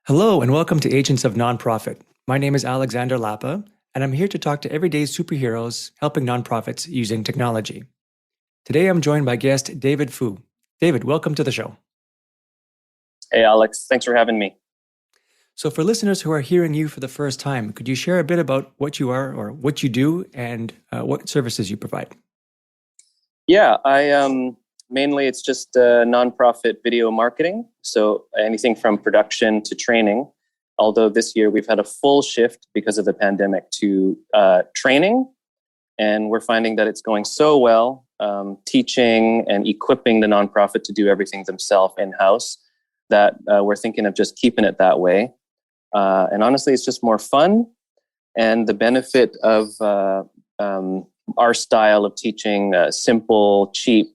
Hello, and welcome to Agents of Nonprofit. My name is Alexander Lapa, and I'm here to talk to everyday superheroes helping nonprofits using technology. Today, I'm joined by guest David Phu. David, welcome to the show. Hey, Alex. Thanks for having me. So, for listeners who are hearing you for the first time, could you share a bit about what you are or what you do and what services you provide? Yeah, I mainly it's just nonprofit video marketing. So anything from production to training. Although this year we've had a full shift because of the pandemic to training, and we're finding that it's going so well. Teaching and equipping the nonprofit to do everything themselves in-house that we're thinking of just keeping it that way. And honestly, it's just more fun. And the benefit of our style of teaching simple, cheap,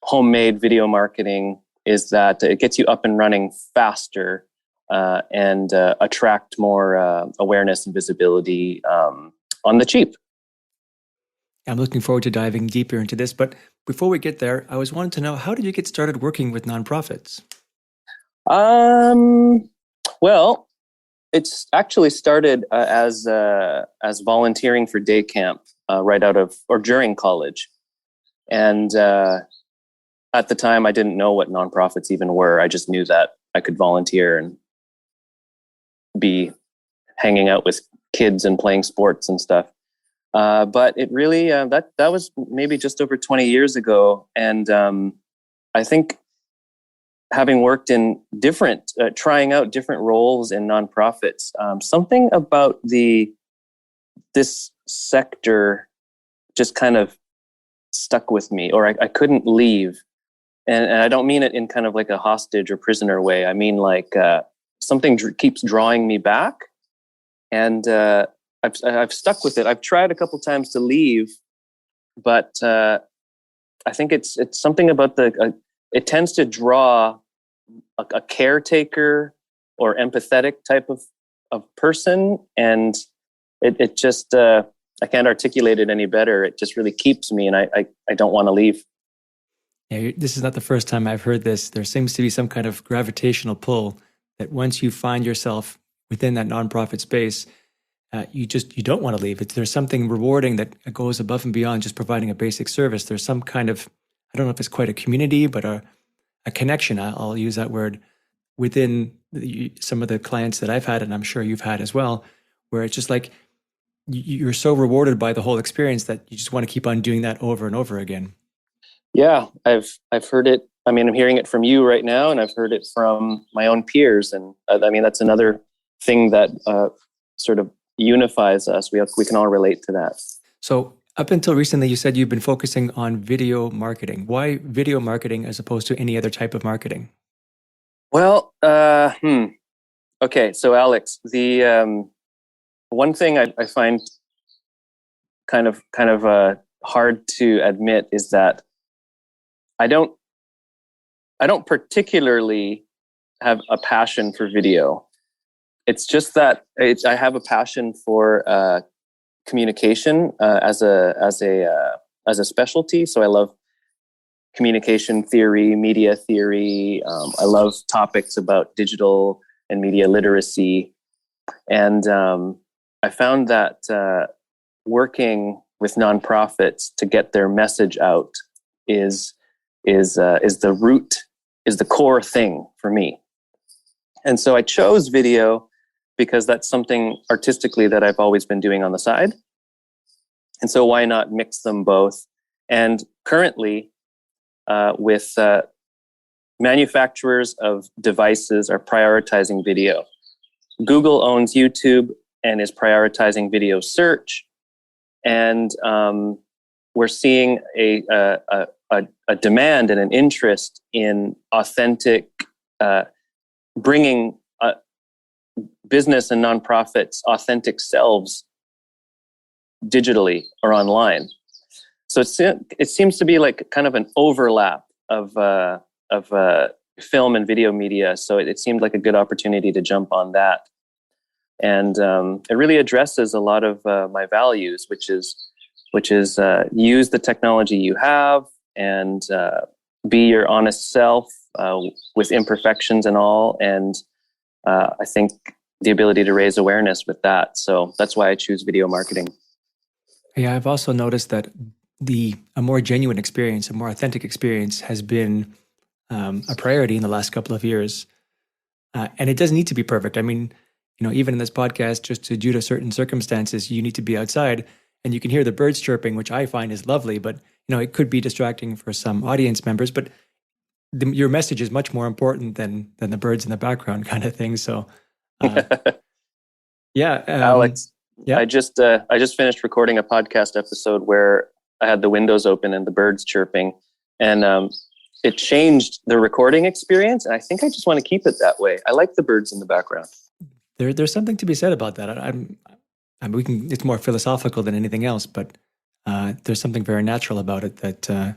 homemade video marketing is that it gets you up and running faster and attract more awareness and visibility on the cheap. I'm looking forward to diving deeper into this. But before we get there, I was wanting to know, how did you get started working with nonprofits? Well, it's actually started as volunteering for day camp right out of or during college, and at the time I didn't know what nonprofits even were. I just knew that I could volunteer and be hanging out with kids and playing sports and stuff. But it really that was maybe just over 20 years ago, and I think, having worked in trying out different roles in nonprofits, something about this sector just kind of stuck with me, or I couldn't leave. And I don't mean it in kind of like a hostage or prisoner way. I mean like something keeps drawing me back, and I've stuck with it. I've tried a couple times to leave, but I think it's something about it tends to draw a caretaker or empathetic type of person. And it just, I can't articulate it any better. It just really keeps me, and I don't want to leave. Yeah, this is not the first time I've heard this. There seems to be some kind of gravitational pull that once you find yourself within that nonprofit space, you don't want to leave. There's something rewarding that goes above and beyond just providing a basic service. There's some kind of, I don't know if it's quite a community, but a connection, I'll use that word, within some of the clients that I've had, and I'm sure you've had as well, where it's just like you're so rewarded by the whole experience that you just want to keep on doing that over and over again. Yeah, I've heard it. I mean, I'm hearing it from you right now, and I've heard it from my own peers. And I mean, that's another thing that sort of unifies us. We can all relate to that. So up until recently, you said you've been focusing on video marketing. Why video marketing as opposed to any other type of marketing? Well, okay. So Alex, the one thing I find kind of hard to admit is that I don't particularly have a passion for video. It's just that I have a passion for communication as a specialty. So I love communication theory, media theory. I love topics about digital and media literacy, and I found that working with nonprofits to get their message out is the core thing for me. And so I chose video because that's something artistically that I've always been doing on the side. And so why not mix them both? And currently, with manufacturers of devices are prioritizing video. Google owns YouTube and is prioritizing video search. And we're seeing a demand and an interest in authentic, bringing business and nonprofits authentic selves digitally or online. So it seems to be like kind of an overlap of film and video media. So it seemed like a good opportunity to jump on that. And it really addresses a lot of my values, which is use the technology you have and be your honest self with imperfections and all, and I think the ability to raise awareness with that. So that's why I choose video marketing. Yeah, I've also noticed that a more genuine experience, a more authentic experience has been a priority in the last couple of years. And it doesn't need to be perfect. I mean, even in this podcast, due to certain circumstances, you need to be outside and you can hear the birds chirping, which I find is lovely, but it could be distracting for some audience members, but your message is much more important than the birds in the background kind of thing. So, yeah. Alex, yeah. I just finished recording a podcast episode where I had the windows open and the birds chirping, and it changed the recording experience. And I think I just want to keep it that way. I like the birds in the background. There's something to be said about that. It's more philosophical than anything else, but there's something very natural about it that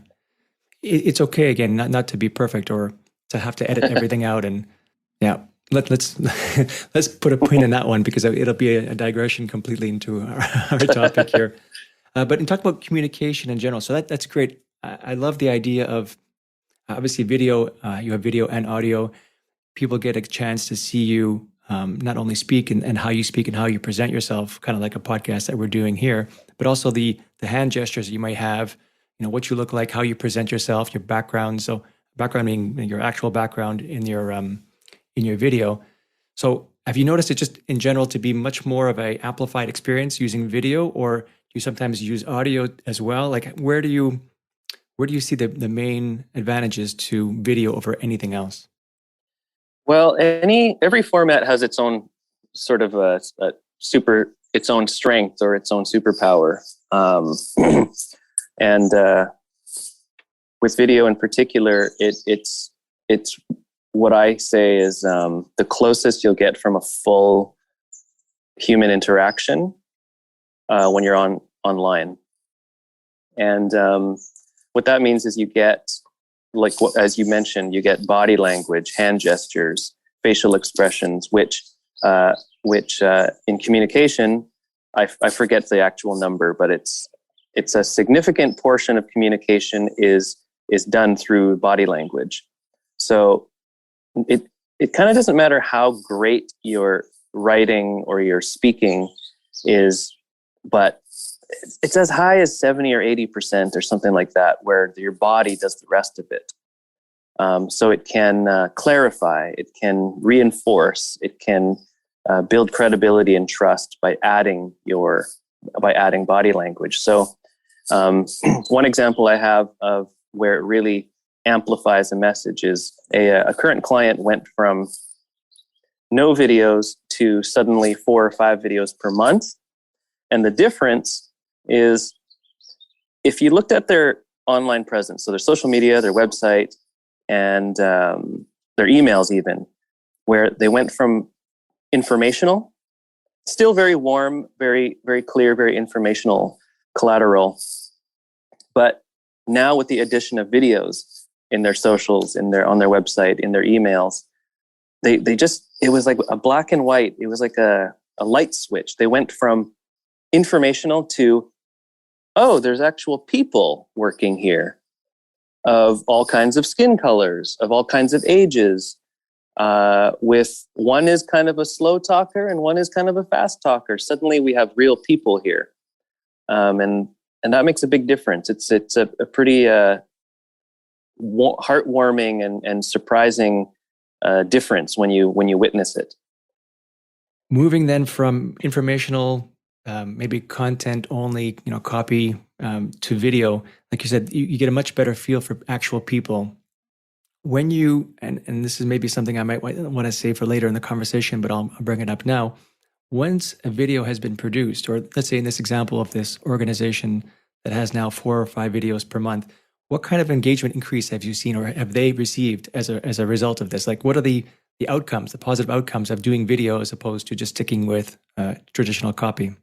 it's okay, again, not to be perfect or to have to edit everything out. And yeah, let's let's put a pin in that one, because it'll be a digression completely into our topic here. But in talking about communication in general, so that's great. I love the idea of obviously video. You have video and audio. People get a chance to see you not only speak and how you speak and how you present yourself, kind of like a podcast that we're doing here, but also the hand gestures you might have, what you look like, how you present yourself, your background. So background being your actual background in your video. So have you noticed it just in general to be much more of a amplified experience using video, or do you sometimes use audio as well? Like where do you see the main advantages to video over anything else? Well, every format has its own sort of its own strength or its own superpower. And with video in particular, it's what I say is the closest you'll get from a full human interaction when you're online. And what that means is you get, as you mentioned, you get body language, hand gestures, facial expressions, which in communication, I forget the actual number, but it's a significant portion of communication is done through body language. So it kind of doesn't matter how great your writing or your speaking is, but it's as high as 70 or 80% or something like that, where your body does the rest of it. So it can clarify, it can reinforce, it can build credibility and trust by adding body language. So one example I have of where it really amplifies a message is a current client went from no videos to suddenly 4 or 5 videos per month. And the difference is if you looked at their online presence, so their social media, their website, and their emails even, where they went from informational, still very warm, very, very clear, very informational collateral, but now with the addition of videos in their socials, on their website, in their emails, they just, it was like a black and white, it was like a light switch. They went from informational to, oh, there's actual people working here of all kinds of skin colors, of all kinds of ages, with one is kind of a slow talker and one is kind of a fast talker. Suddenly we have real people here. And that makes a big difference. It's a pretty heartwarming and surprising difference when you witness it. Moving then from informational, maybe content only, copy, to video, like you said, you get a much better feel for actual people. When you, and this is maybe something I might want to say for later in the conversation, but I'll bring it up now. Once a video has been produced, or let's say in this example of this organization that has now 4 or 5 videos per month, what kind of engagement increase have you seen or have they received as a result of this? Like, what are the outcomes, the positive outcomes of doing video as opposed to just sticking with traditional copy?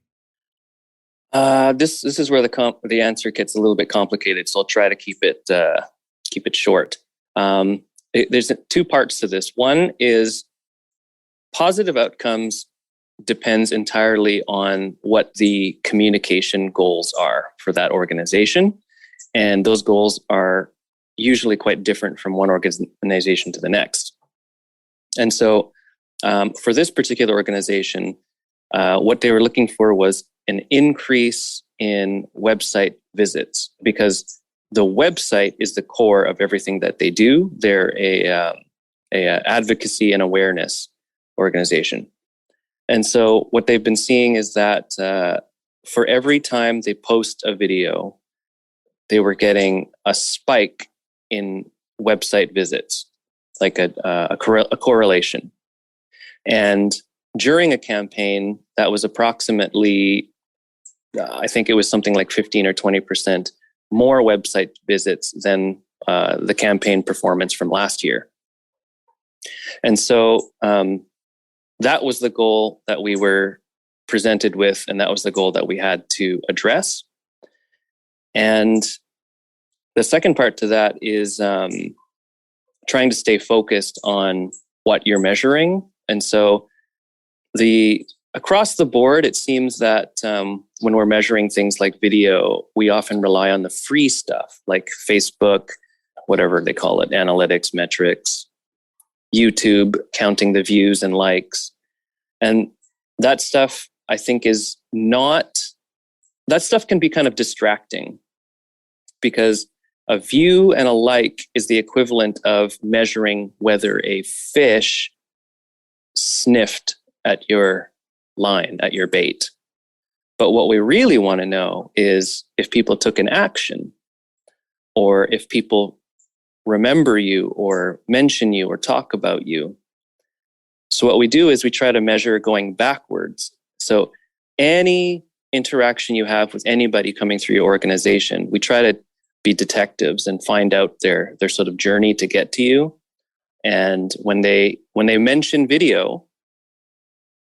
This is where the answer gets a little bit complicated, so I'll try to keep it short. There's 2 parts to this. One is positive outcomes depends entirely on what the communication goals are for that organization. And those goals are usually quite different from one organization to the next. And so For this particular organization, what they were looking for was an increase in website visits, because the website is the core of everything that they do. They're a advocacy and awareness organization. And so what they've been seeing is that for every time they post a video, they were getting a spike in website visits, like a correlation. And during a campaign, that was approximately, I think it was something like 15 or 20% more website visits than the campaign performance from last year. And so that was the goal that we were presented with, and that was the goal that we had to address. And the second part to that is trying to stay focused on what you're measuring. And so across the board, it seems that when we're measuring things like video, we often rely on the free stuff like Facebook, whatever they call it, analytics, metrics, YouTube, counting the views and likes. And that stuff, I think, that stuff can be kind of distracting, because a view and a like is the equivalent of measuring whether a fish sniffed at your line, at your bait. But what we really want to know is if people took an action, or if people remember you or mention you or talk about you. So what we do is we try to measure going backwards. So any interaction you have with anybody coming through your organization, we try to be detectives and find out their sort of journey to get to you. And when they mention video,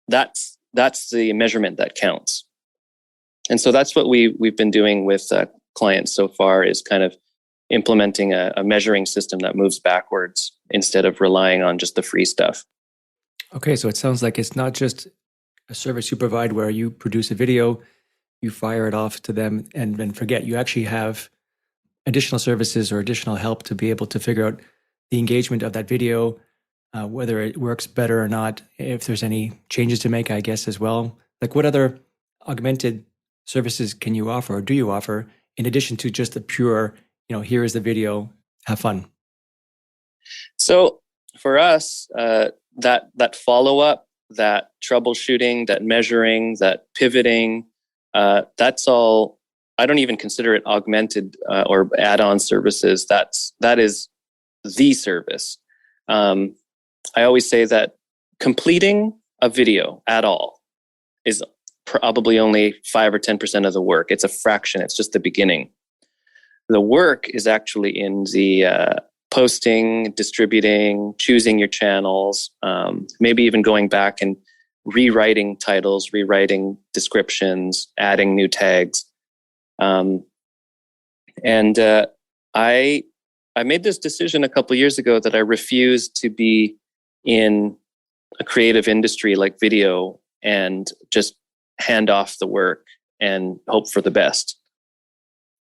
that's the measurement that counts. And so that's what we've been doing with clients so far, is kind of implementing a measuring system that moves backwards instead of relying on just the free stuff. Okay, so it sounds like it's not just a service you provide where you produce a video, you fire it off to them and then forget. You actually have additional services or additional help to be able to figure out the engagement of that video, whether it works better or not, if there's any changes to make, I guess, as well. Like, what other augmented services can you offer, or do you offer, in addition to just the pure, here is the video, have fun? So for us, that follow-up, that troubleshooting, that measuring, that pivoting, that's all. I don't even consider it augmented or add-on services. That is the service. I always say that completing a video at all is probably only 5 or 10% of the work. It's a fraction. It's just the beginning. The work is actually in the posting, distributing, choosing your channels, maybe even going back and rewriting titles, rewriting descriptions, adding new tags. I made this decision a couple of years ago that I refused to be in a creative industry like video and just hand off the work and hope for the best.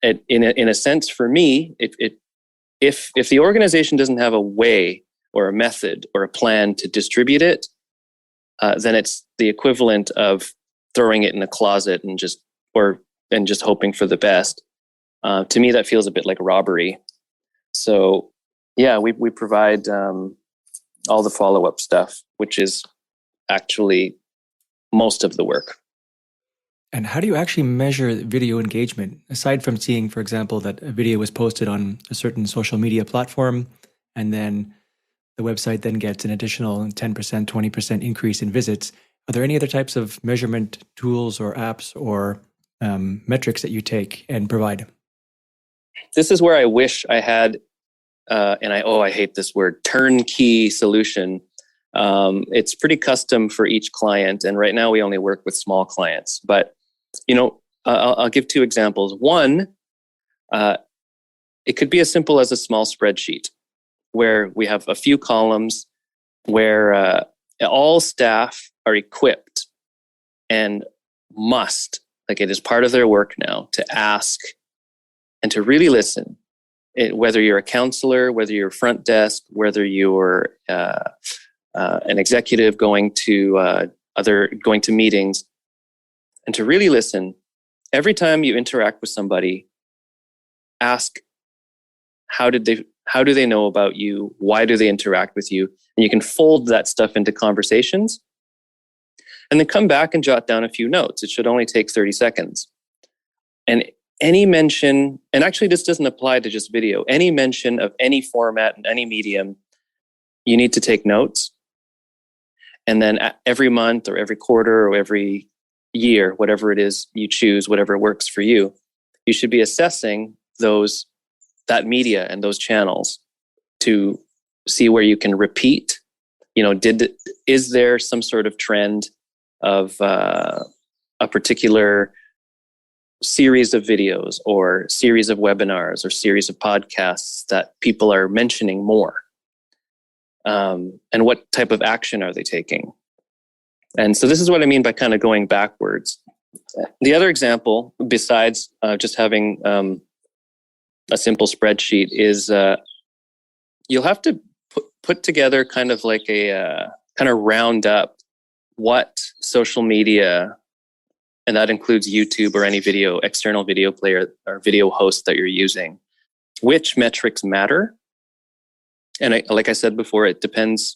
In a sense, for me, if the organization doesn't have a way or a method or a plan to distribute it, then it's the equivalent of throwing it in a closet and just hoping for the best. To me, that feels a bit like robbery. So, yeah, we provide all the follow-up stuff, which is actually most of the work. And how do you actually measure video engagement? Aside from seeing, for example, that a video was posted on a certain social media platform, and then the website then gets an additional 10%, 20% increase in visits, are there any other types of measurement tools or apps or metrics that you take and provide? This is where I wish I had, I hate this word, turnkey solution. It's pretty custom for each client. And right now we only work with small clients. But, I'll give two examples. One, it could be as simple as a small spreadsheet where we have a few columns where all staff are equipped and must, like it is part of their work now, to ask and to really listen. Whether you're a counselor, whether you're front desk, whether you're an executive, going to going to meetings, and to really listen. Every time you interact with somebody, ask, how do they know about you? Why do they interact with you? And you can fold that stuff into conversations, and then come back and jot down a few notes. It should only take 30 seconds. And any mention, and actually this doesn't apply to just video, any mention of any format and any medium, you need to take notes. And then every month or every quarter or every year, whatever it is you choose, whatever works for you, you should be assessing that media and those channels to see where you can repeat. Is there some sort of trend of a particular series of videos or series of webinars or series of podcasts that people are mentioning more? And what type of action are they taking? And so this is what I mean by kind of going backwards. The other example, besides just having a simple spreadsheet, is you'll have to put together kind of like a kind of round up what social media, and that includes YouTube or any external video player or video host that you're using, which metrics matter. And like I said before, it depends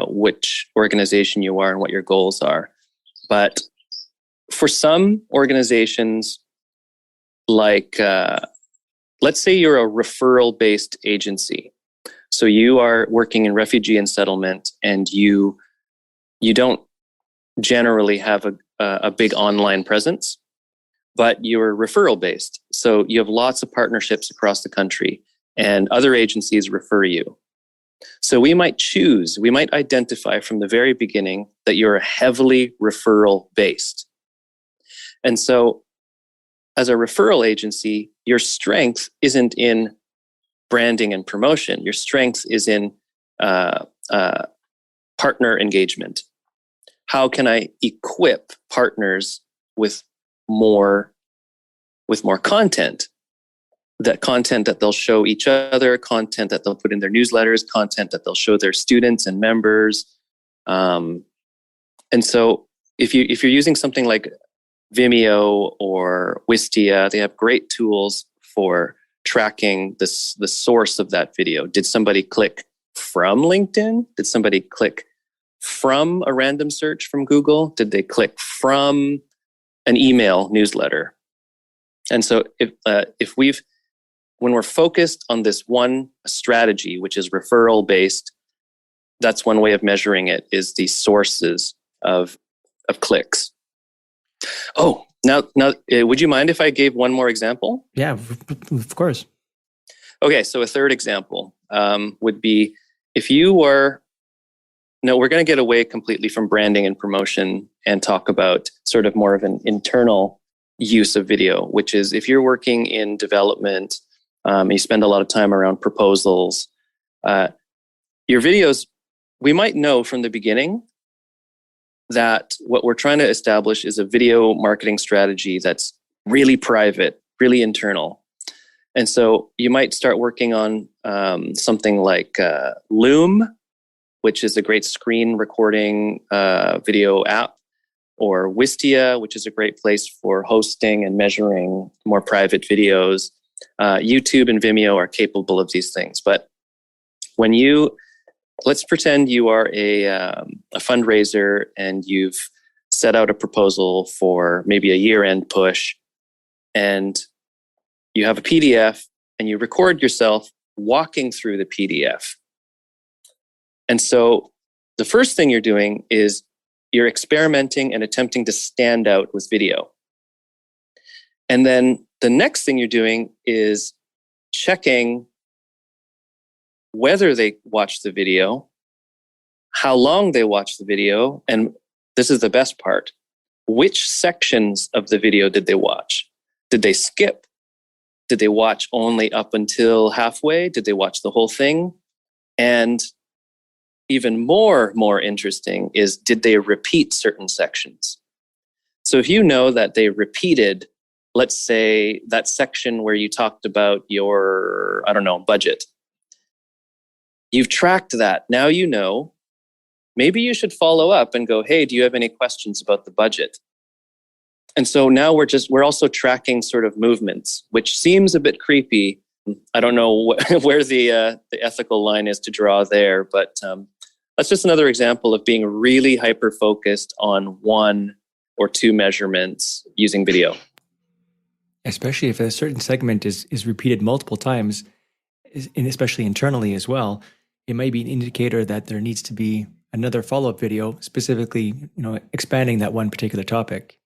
which organization you are and what your goals are. But for some organizations, like let's say you're a referral-based agency. So you are working in refugee and settlement, and you don't generally have a big online presence, but you're referral-based. So you have lots of partnerships across the country, and other agencies refer you. So we might identify from the very beginning that you're heavily referral-based. And so as a referral agency, your strength isn't in branding and promotion. Your strength is in partner engagement. How can I equip partners with more content? That content that they'll show each other, content that they'll put in their newsletters, content that they'll show their students and members. And so if you're using something like Vimeo or Wistia, they have great tools for tracking the source of that video. Did somebody click from LinkedIn? Did somebody click from a random search from Google? Did they click from an email newsletter? And so when we're focused on this one strategy, which is referral based, that's one way of measuring it, is the sources of clicks. Oh, now, would you mind if I gave one more example? Yeah, of course. Okay, so a third example would be if you were, we're going to get away completely from branding and promotion and talk about sort of more of an internal use of video, which is if you're working in development, you spend a lot of time around proposals, your videos, we might know from the beginning that what we're trying to establish is a video marketing strategy that's really private, really internal. And so you might start working on something like Loom, which is a great screen recording video app, or Wistia, which is a great place for hosting and measuring more private videos. YouTube and Vimeo are capable of these things. But let's pretend you are a fundraiser and you've set out a proposal for maybe a year-end push, and you have a PDF and you record yourself walking through the PDF. And so the first thing you're doing is you're experimenting and attempting to stand out with video. And then the next thing you're doing is checking whether they watched the video, how long they watched the video, and this is the best part, which sections of the video did they watch? Did they skip? Did they watch only up until halfway? Did they watch the whole thing? And even more interesting is, did they repeat certain sections? So if you know that they repeated, let's say, that section where you talked about your, budget, you've tracked that. Now you know maybe you should follow up and go, hey, do you have any questions about the budget? And so now we're also tracking sort of movements, which seems a bit creepy. I don't know where the ethical line is to draw there, but that's just another example of being really hyper focused on one or two measurements using video. Especially if a certain segment is repeated multiple times, and especially internally as well, it might be an indicator that there needs to be another follow-up video, specifically, expanding that one particular topic.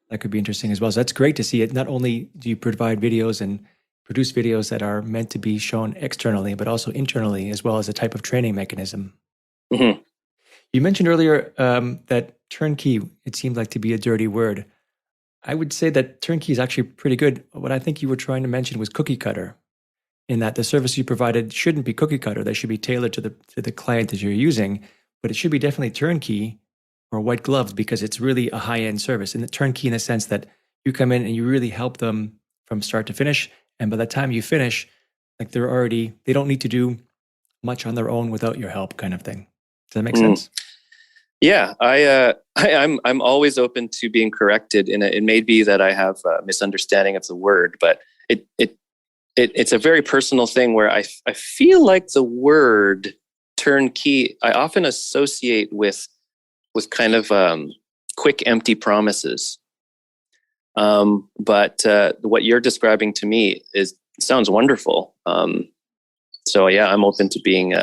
That could be interesting as well. So that's great to see it. Not only do you provide videos and produce videos that are meant to be shown externally, but also internally, as well as a type of training mechanism. Mm-hmm. You mentioned earlier that turnkey, it seemed like to be a dirty word. I would say that turnkey is actually pretty good. What I think you were trying to mention was cookie cutter, in that the service you provided shouldn't be cookie cutter. They should be tailored to the client that you're using, but it should be definitely turnkey or white gloves, because it's really a high-end service. And the turnkey in the sense that you come in and you really help them from start to finish. And by the time you finish, like they don't need to do much on their own without your help, kind of thing. Does that make sense? Yeah, I'm always open to being corrected. It may be that I have a misunderstanding of the word, but it's a very personal thing where I feel like the word turnkey I often associate with kind of quick, empty promises. But what you're describing to me sounds wonderful. So yeah, I'm open to being.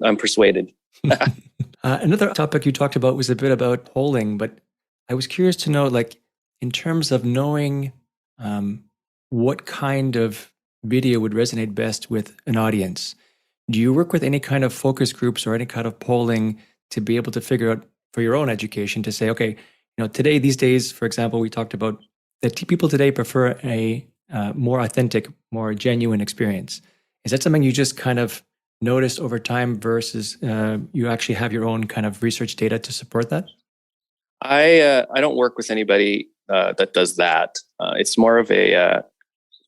I'm persuaded. Another topic you talked about was a bit about polling, but I was curious to know, like, in terms of knowing what kind of video would resonate best with an audience. Do you work with any kind of focus groups or any kind of polling to be able to figure out for your own education to say, okay, these days, for example, we talked about that people today prefer a more authentic, more genuine experience. Is that something you just kind of noticed over time versus you actually have your own kind of research data to support that? I don't work with anybody that does that. It's more of a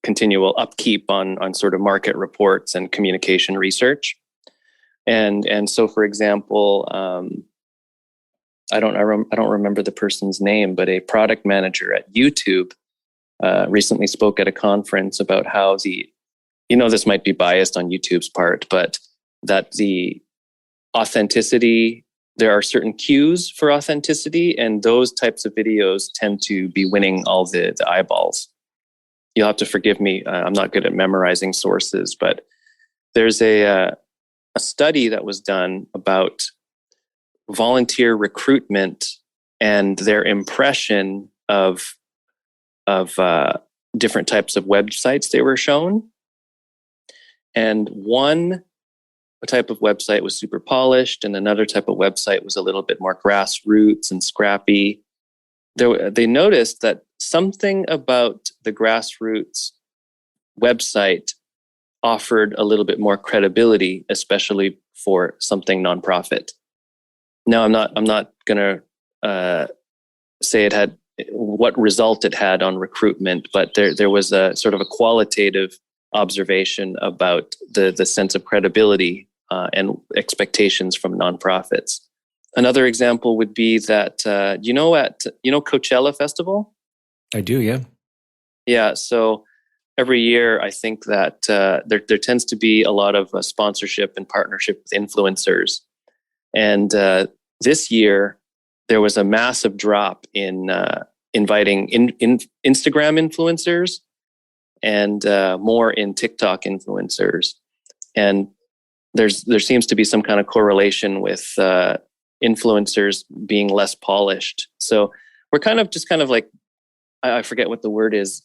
continual upkeep on sort of market reports and communication research. And so, for example, I don't remember the person's name, but a product manager at YouTube recently spoke at a conference about how this might be biased on YouTube's part, but that the authenticity, there are certain cues for authenticity, and those types of videos tend to be winning all the eyeballs. You'll have to forgive me. I'm not good at memorizing sources, but there's a study that was done about volunteer recruitment and their impression of different types of websites they were shown. And one type of website was super polished, and another type of website was a little bit more grassroots and scrappy. They noticed that something about the grassroots website offered a little bit more credibility, especially for something nonprofit. Now, I'm not going to say it had what result it had on recruitment, but there was a sort of a qualitative observation about the sense of credibility and expectations from nonprofits. Another example would be that Coachella Festival? I do, yeah. Yeah, so every year I think that there tends to be a lot of sponsorship and partnership with influencers. And this year there was a massive drop in inviting Instagram influencers and more in TikTok influencers. And there seems to be some kind of correlation with influencers being less polished. So we're kind of like, I forget what the word is,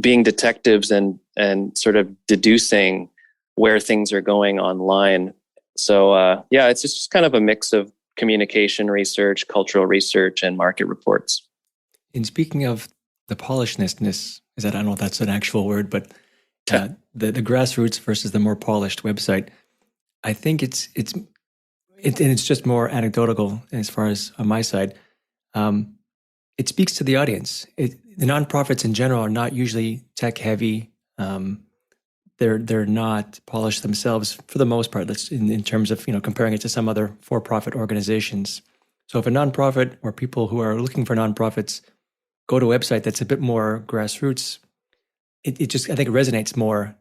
being detectives and sort of deducing where things are going online. So it's just kind of a mix of communication research, cultural research, and market reports. And speaking of the polishedness, I don't know if that's an actual word, but the grassroots versus the more polished website, I think it's just more anecdotal as far as on my side. It speaks to the audience. The nonprofits in general are not usually tech heavy. they're not polished themselves for the most part. That's in terms of comparing it to some other for-profit organizations. So if a nonprofit or people who are looking for nonprofits go to a website that's a bit more grassroots, it just, I think, resonates more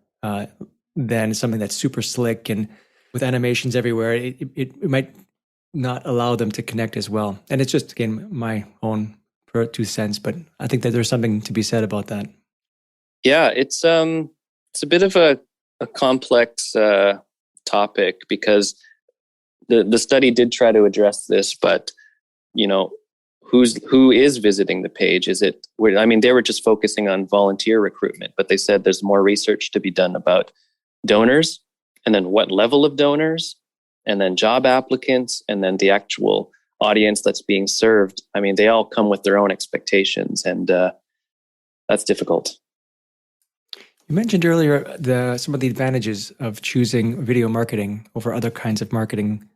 than something that's super slick and with animations everywhere. It might not allow them to connect as well. And it's just, again, my own 2 cents, but I think that there's something to be said about that. Yeah, it's a bit of a complex topic, because the study did try to address this, but who is visiting the page? They were just focusing on volunteer recruitment, but they said there's more research to be done about donors, and then what level of donors, and then job applicants, and then the actual audience that's being served. I mean, they all come with their own expectations, and that's difficult. You mentioned earlier some of the advantages of choosing video marketing over other kinds of marketing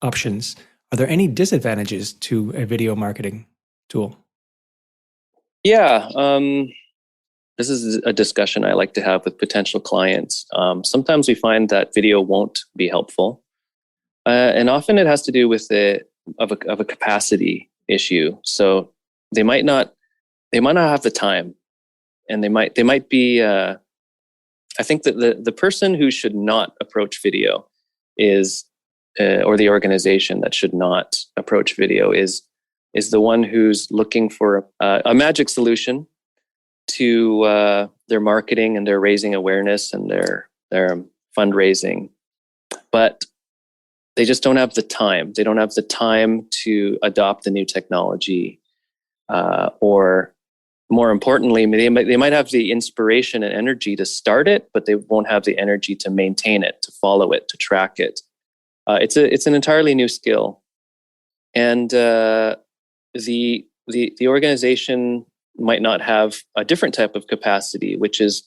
options. Are there any disadvantages to a video marketing tool? Yeah, this is a discussion I like to have with potential clients. Sometimes we find that video won't be helpful, and often it has to do with a capacity issue. So they might not have the time, and they might be. I think that the person who should not approach video is, or the organization that should not approach video is the one who's looking for a magic solution to their marketing, and their raising awareness, and their fundraising, but they just don't have the time. They don't have the time to adopt the new technology, or more importantly, they might have the inspiration and energy to start it, but they won't have the energy to maintain it, to follow it, to track it. It's an entirely new skill, and the organization might not have a different type of capacity, which is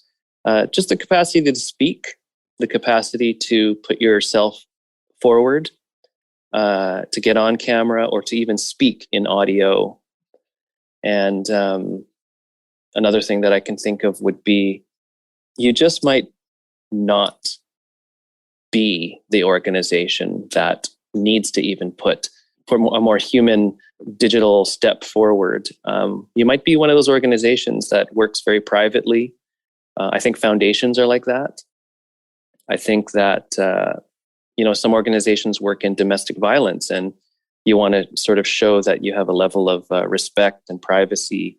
just the capacity to speak, the capacity to put yourself forward, to get on camera, or to even speak in audio. And another thing that I can think of would be, you just might not be the organization that needs to even put for a more human digital step forward. You might be one of those organizations that works very privately. I think foundations are like that. I think that some organizations work in domestic violence, and you want to sort of show that you have a level of respect and privacy.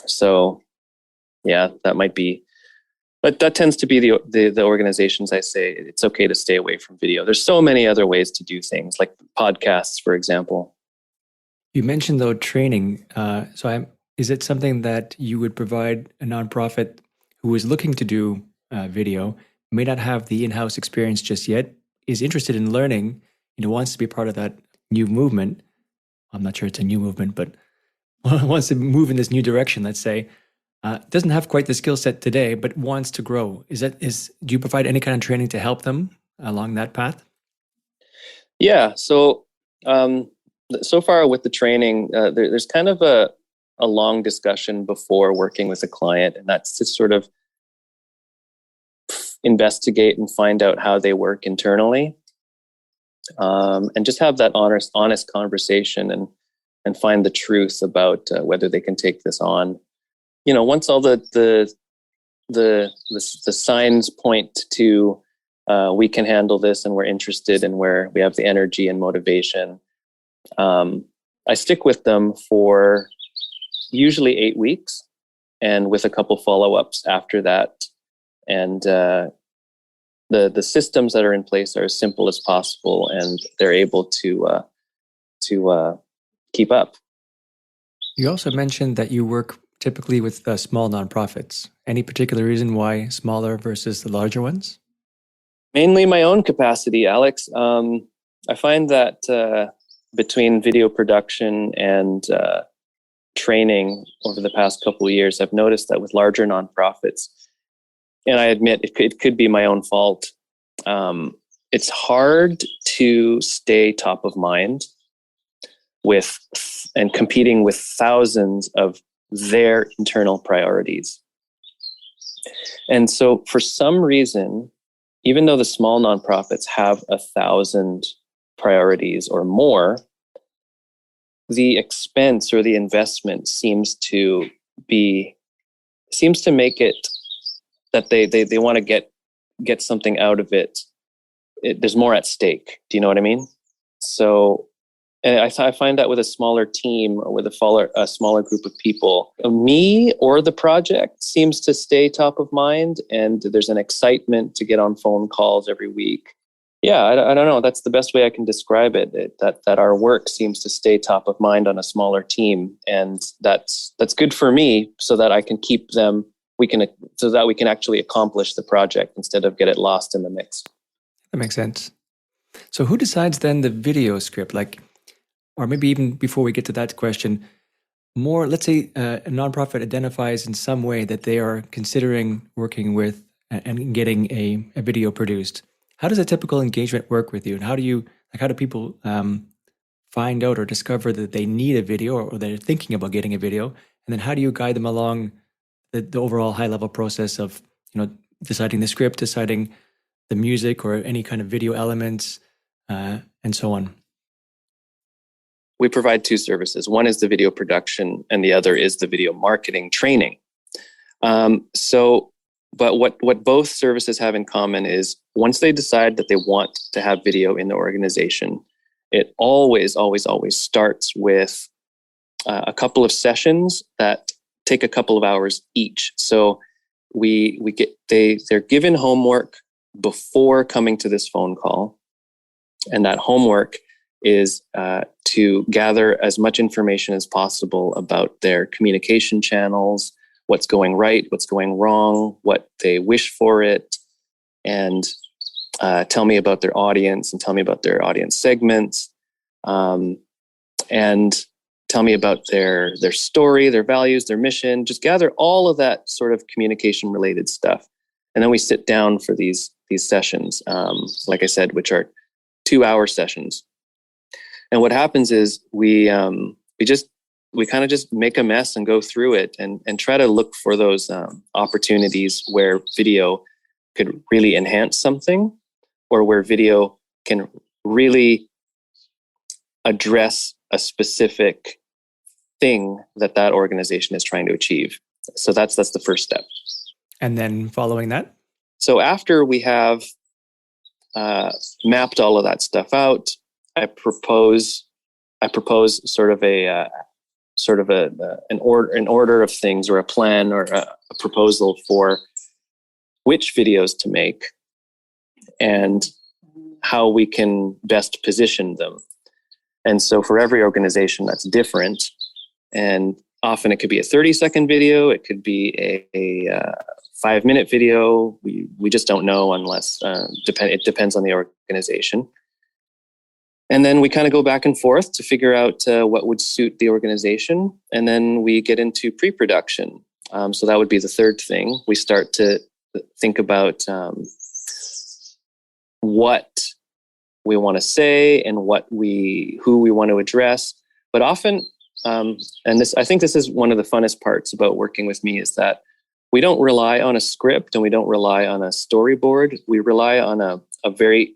So, yeah, that might be. But that tends to be the organizations I say it's okay to stay away from video. There's so many other ways to do things, like podcasts, for example. You mentioned, though, training. Is it something that you would provide a nonprofit who is looking to do video, may not have the in-house experience just yet, is interested in learning, wants to be part of that new movement? I'm not sure it's a new movement, but wants to move in this new direction, let's say. Doesn't have quite the skill set today, but wants to grow. Do you provide any kind of training to help them along that path? Yeah. So far with the training, there's kind of a long discussion before working with a client, and that's to sort of investigate and find out how they work internally, and just have that honest conversation and find the truth about whether they can take this on. Once all the signs point to we can handle this, and we're interested, and where we have the energy and motivation, I stick with them for usually 8 weeks, and with a couple follow-ups after that. And the systems that are in place are as simple as possible, and they're able to keep up. You also mentioned that you work typically with small nonprofits. Any particular reason why smaller versus the larger ones? Mainly my own capacity, Alex. I find that between video production and training over the past couple of years, I've noticed that with larger nonprofits, and I admit it could be my own fault, it's hard to stay top of mind with and competing with thousands of their internal priorities. And so for some reason, even though the small nonprofits have 1,000 priorities or more, the expense or the investment seems to make it that they want to get something out of it. There's more at stake. Do you know what I mean? So, and I find that with a smaller team or with a smaller group of people, me or the project seems to stay top of mind, and there's an excitement to get on phone calls every week. Yeah, I don't know. That's the best way I can describe it. That our work seems to stay top of mind on a smaller team, and that's good for me, so that I can keep them. So that we can actually accomplish the project instead of get it lost in the mix. That makes sense. So who decides then the video script? Like, or maybe even before we get to that question, let's say a nonprofit identifies in some way that they are considering working with and getting a video produced. How does a typical engagement work with you? And how do people find out or discover that they need a video, or they're thinking about getting a video? And then how do you guide them along the overall high level process of, deciding the script, deciding the music or any kind of video elements, and so on? We provide two services. One is the video production, and the other is the video marketing training. But what both services have in common is, once they decide that they want to have video in the organization, it always starts with a couple of sessions that take a couple of hours each. So they're given homework before coming to this phone call, and that homework is to gather as much information as possible about their communication channels, what's going right, what's going wrong, what they wish for it, and tell me about their audience, and tell me about their audience segments, and tell me about their story, their values, their mission. Just gather all of that sort of communication related stuff. And then we sit down for these sessions, like I said, which are 2-hour sessions. And what happens is we kind of just make a mess and go through it and try to look for those opportunities where video could really enhance something, or where video can really address a specific thing that organization is trying to achieve. So that's the first step. And then following that? So after we have mapped all of that stuff out, I propose sort of an order of things, or a plan, or a proposal for which videos to make and how we can best position them. And so for every organization, that's different. And often it could be a 30-second video. It could be a 5-minute video. We just don't know, unless it depends on the organization. And then we kind of go back and forth to figure out what would suit the organization. And then we get into pre-production. So that would be the third thing. We start to think about what we want to say and who we want to address. But often, I think this is one of the funnest parts about working with me, is that we don't rely on a script and we don't rely on a storyboard. We rely on a very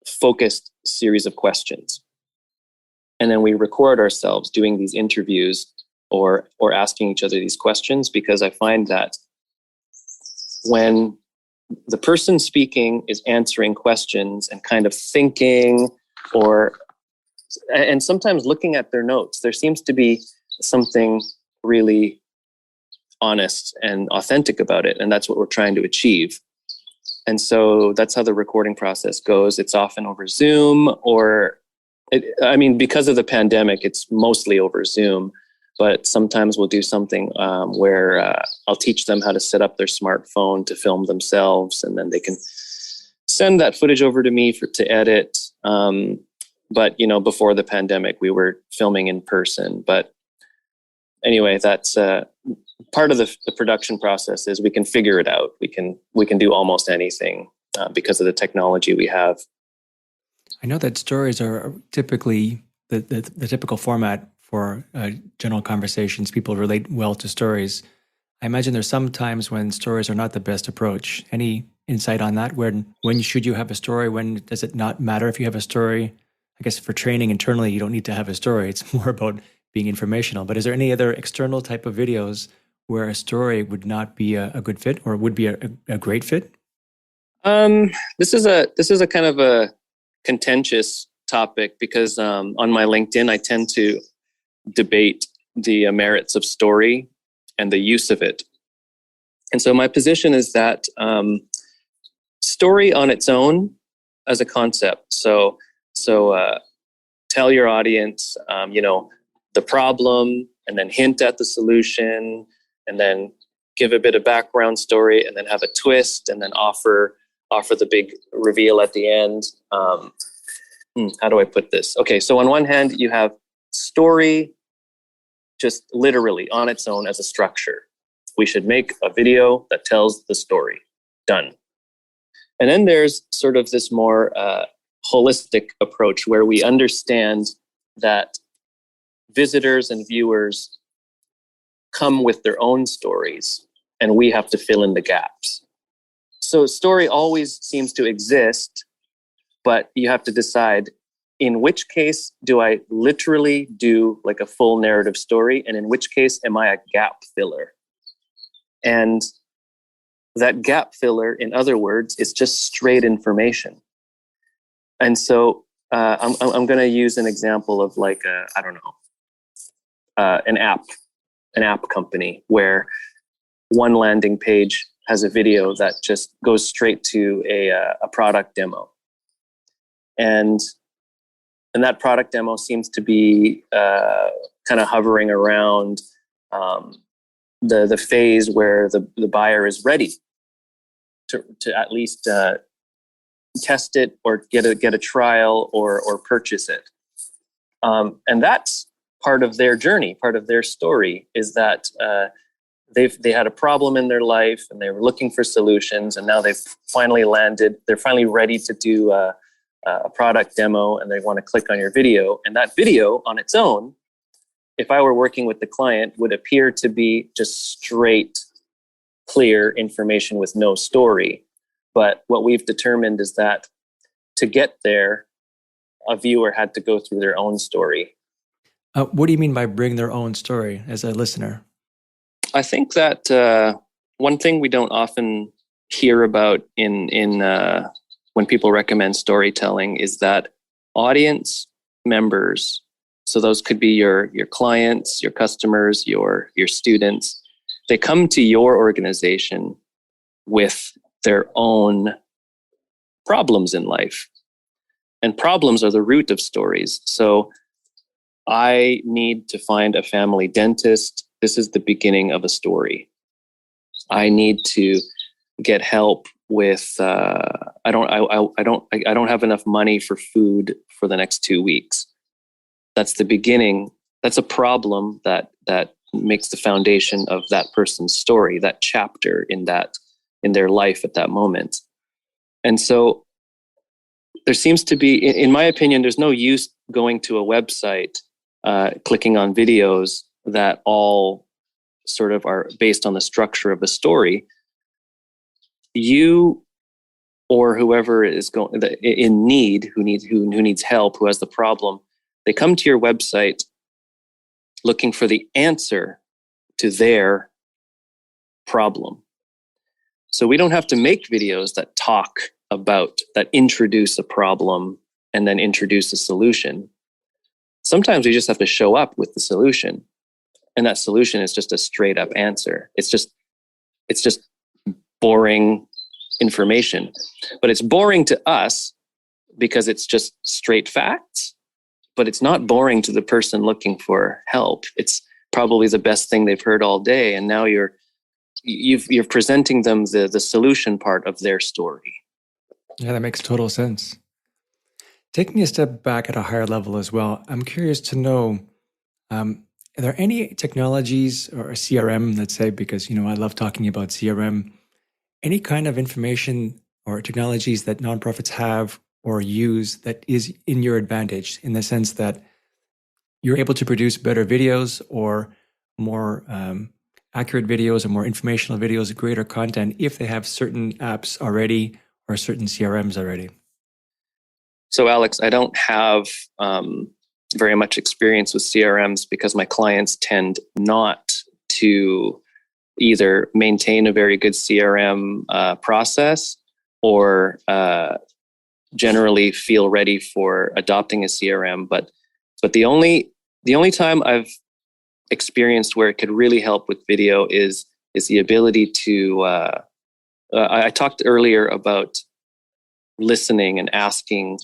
focused series of questions. And then we record ourselves doing these interviews or asking each other these questions, because I find that when the person speaking is answering questions and kind of thinking, and sometimes looking at their notes, there seems to be something really honest and authentic about it. And that's what we're trying to achieve. And so that's how the recording process goes. It's often over Zoom, because of the pandemic, it's mostly over Zoom. But sometimes we'll do something where I'll teach them how to set up their smartphone to film themselves, and then they can send that footage over to me to edit. But before the pandemic, we were filming in person. But anyway, that's part of the production process. Is we can figure it out. We can do almost anything because of the technology we have. I know that stories are typically the typical format for general conversations. People relate well to stories. I imagine there's some times when stories are not the best approach. Any insight on that? When should you have a story? When does it not matter if you have a story? I guess for training internally, you don't need to have a story. It's more about being informational. But is there any other external type of videos where a story would not be a good fit or would be a great fit? This is a kind of a contentious topic because on my LinkedIn, I tend to debate the merits of story and the use of it. And so my position is that story on its own as a concept. So tell your audience, the problem, and then hint at the solution, and then give a bit of background story, and then have a twist, and then offer the big reveal at the end. How do I put this? Okay, so on one hand, you have story just literally on its own as a structure. We should make a video that tells the story. Done. And then there's sort of this more holistic approach where we understand that visitors and viewers come with their own stories and we have to fill in the gaps. So story always seems to exist, but you have to decide in which case do I literally do like a full narrative story, and in which case am I a gap filler? And that gap filler, in other words, is just straight information. And so I'm going to use an example of like an app company where one landing page has a video that just goes straight to a product demo, and that product demo seems to be kind of hovering around the phase where the buyer is ready to at least test it or get a trial or purchase it. And that's part of their journey, part of their story is that they had a problem in their life and they were looking for solutions, and now they've finally landed. They're finally ready to do a product demo, and they want to click on your video. And that video on its own, if I were working with the client, would appear to be just straight, clear information with no story. But what we've determined is that to get there, a viewer had to go through their own story. What do you mean by bring their own story as a listener? I think that one thing we don't often hear about in when people recommend storytelling is that audience members, so those could be your clients, your customers, your students, they come to your organization with their own problems in life. And problems are the root of stories. So I need to find a family dentist. This is the beginning of a story. I need to get help with I don't have enough money for food for the next 2 weeks. That's the beginning. That's a problem that makes the foundation of that person's story, that chapter in their life at that moment. And so there seems to be, in my opinion, there's no use going to a website, clicking on videos that all sort of are based on the structure of a story. You or whoever is in need, who needs help, who has the problem, they come to your website looking for the answer to their problem. So we don't have to make videos that introduce a problem and then introduce a solution. Sometimes we just have to show up with the solution, and that solution is just a straight up answer. It's just boring information, but it's boring to us because it's just straight facts, but it's not boring to the person looking for help. It's probably the best thing they've heard all day. And now you're presenting them the solution part of their story. Yeah, that makes total sense. Taking a step back at a higher level as well, I'm curious to know, are there any technologies or a CRM, let's say, because, I love talking about CRM, any kind of information or technologies that nonprofits have or use that is in your advantage in the sense that you're able to produce better videos or more accurate videos or more informational videos, greater content if they have certain apps already or certain CRMs already? So, Alex, I don't have very much experience with CRMs because my clients tend not to either maintain a very good CRM process or generally feel ready for adopting a CRM. But the only time I've experienced where it could really help with video is the ability to. I talked earlier about listening and asking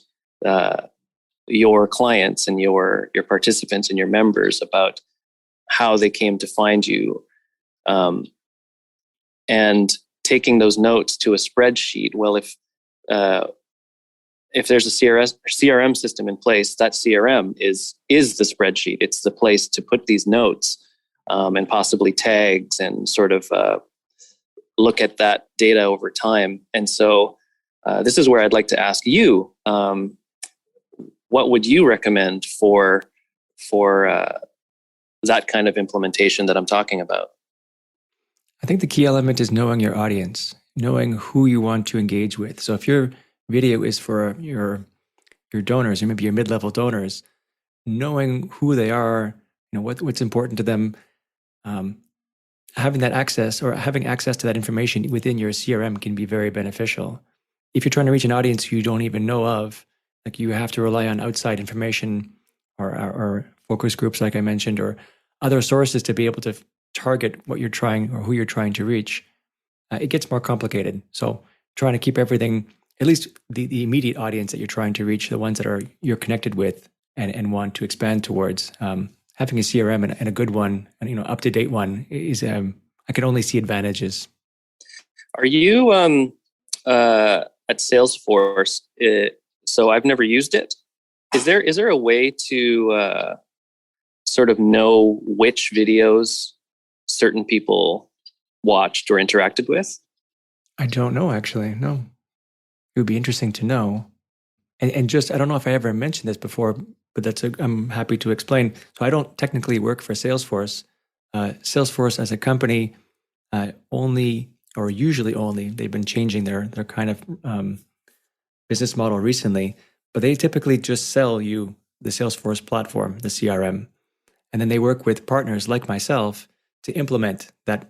your clients and your participants and your members about how they came to find you, and taking those notes to a spreadsheet. Well, if there's a CRM system in place, that CRM is the spreadsheet. It's the place to put these notes and possibly tags and sort of look at that data over time. And so this is where I'd like to ask you, what would you recommend for that kind of implementation that I'm talking about? I think the key element is knowing your audience, knowing who you want to engage with. So if your video is for your donors, or maybe your mid-level donors, knowing who they are, what's important to them, having that access or having access to that information within your CRM can be very beneficial. If you're trying to reach an audience you don't even know of, like you have to rely on outside information or focus groups, like I mentioned, or other sources to be able to target what you're trying or who you're trying to reach, it gets more complicated. So trying to keep everything, at least the immediate audience that you're trying to reach, the ones that you're connected with and want to expand towards, having a CRM and a good one, and up-to-date one is, I can only see advantages. Are you at Salesforce? So I've never used it. Is there a way to sort of know which videos certain people watched or interacted with? I don't know, actually. No. It would be interesting to know. And just, I don't know if I ever mentioned this before, but I'm happy to explain. So I don't technically work for Salesforce. Salesforce as a company usually only, they've been changing their kind of business model recently, but they typically just sell you the Salesforce platform, the CRM. And then they work with partners like myself to implement that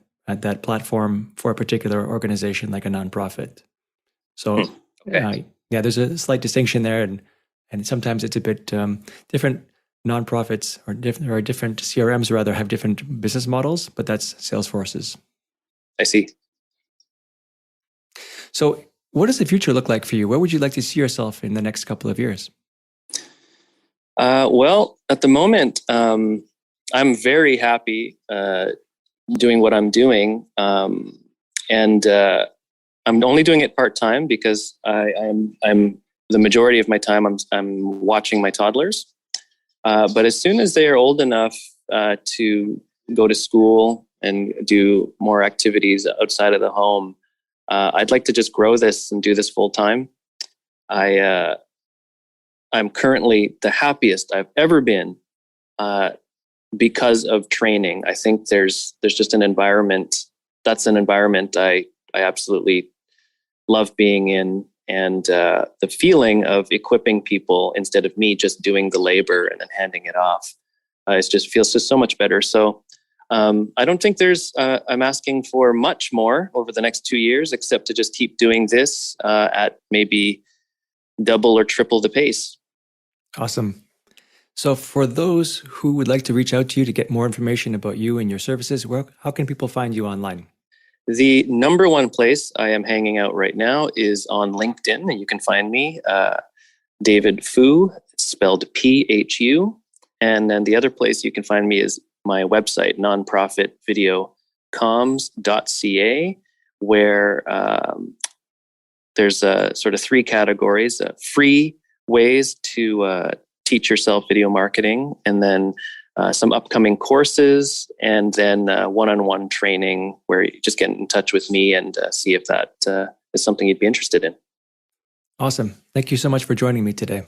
platform for a particular organization, like a nonprofit. So, okay. There's a slight distinction there, and sometimes it's a bit different. Nonprofits or different CRMs rather have different business models, but that's Salesforce's. I see. So, what does the future look like for you? Where would you like to see yourself in the next couple of years? Well, at the moment, I'm very happy doing what I'm doing, and I'm only doing it part-time because I'm the majority of my time I'm watching my toddlers. But as soon as they are old enough to go to school and do more activities outside of the home, I'd like to just grow this and do this full-time. I'm currently the happiest I've ever been because of training. I think there's just an environment. That's an environment I absolutely love being in, and the feeling of equipping people instead of me just doing the labor and then handing it off. It just feels so much better. So I don't think I'm asking for much more over the next 2 years, except to just keep doing this at maybe double or triple the pace. Awesome. So for those who would like to reach out to you to get more information about you and your services, how can people find you online? The number one place I am hanging out right now is on LinkedIn, and you can find me, David Phu, spelled Phu. And then the other place you can find me is my website, nonprofitvideocomms.ca, where there's sort of 3 categories: free ways to teach yourself video marketing, and then some upcoming courses, and then one-on-one training where you just get in touch with me and see if that is something you'd be interested in. Awesome. Thank you so much for joining me today.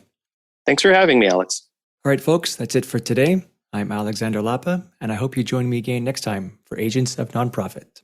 Thanks for having me, Alex. All right, folks, that's it for today. I'm Alexander Lapa, and I hope you join me again next time for Agents of Nonprofit.